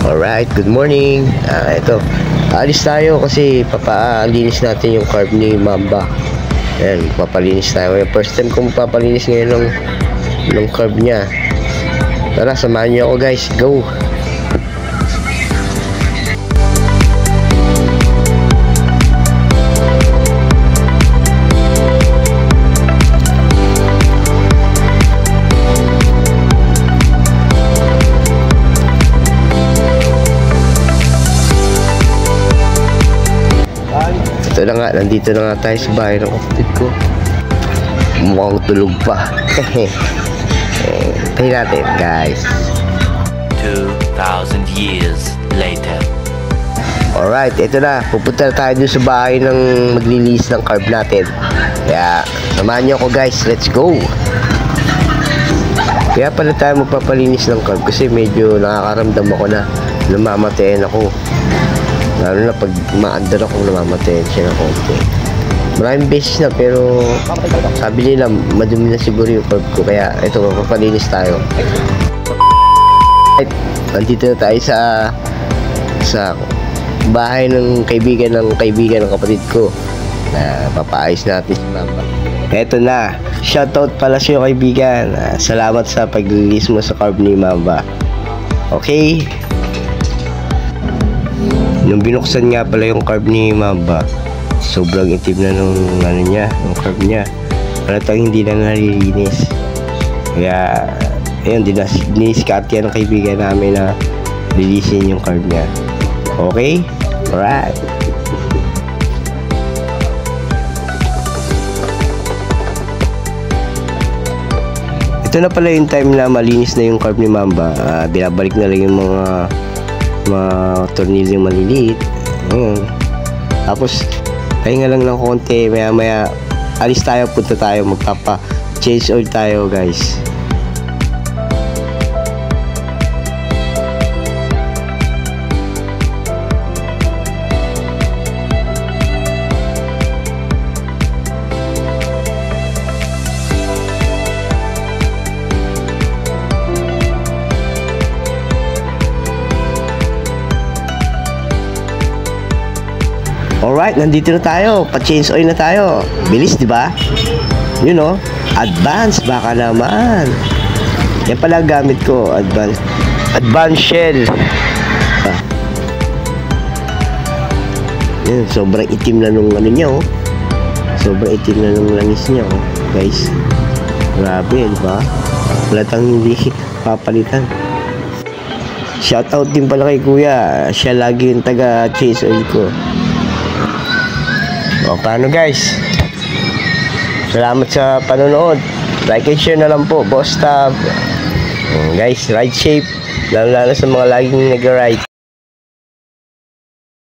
Alright, good morning. Ito, alis tayo kasi papalinis natin yung carb ni Mamba. Ayan, papalinis tayo. First time kong papalinis ngayon ng carb niya. Tara, samahan niyo ako guys. Go! Ito na nga, nandito na nga tayo sa bahay ng kapatid ko. Mukhang tulog pa. Tayo natin guys. 2,000 years later. Alright, ito na. Pupunta na tayo dun sa bahay ng maglilinis ng carb natin. Kaya, samahan niyo ako guys. Let's go! Kaya pala tayo magpapalinis ng carb kasi medyo nakakaramdam ako na namamatayan ako. Lalo na pag maandar akong namamatayan siya ng konti. Maraming beses na pero sabi nila madumi na siguro yung carb ko. Kaya ito, magpapalinis tayo. Nandito na tayo sa bahay ng kaibigan ng kapatid ko. Papaayos natin si Mamba. Eto na, shoutout pala sa iyo kaibigan. Salamat sa paglilinis mo sa carb ni Mamba. Okay? Nung binuksan nga pala yung carb ni Mamba, sobrang itim na nung yung carb niya. Halatang hindi na nalilinis. Kaya, ayun, diniskarte yan ng kaibigan namin na lilisin yung carb niya. Okay? Alright. Ito na pala yung time na malinis na yung carb ni Mamba. Binabalik na lang yung mga tornilyo maliliit. Ayun. Tapos pahinga lang ng konti, maya alis tayo, punta tayo, magpapa change oil tayo guys. Alright, nandito na tayo. Pa-change oil na tayo. Bilis, di ba? You know, advance baka naman. Yan pala gamit ko, advance shell. Yan, sobrang itim na nung niya, oh. Sobrang itim na nung langis niya, oh. Guys, grabe, di ba? Walatang hindi papalitan. Shoutout din pala kay kuya. Siya lagi yung taga-change oil ko. O, paano guys? Salamat sa panonood. Like and share na lang po, Boss Tab. Guys, ride safe. Lalo sa mga laging nag-ride.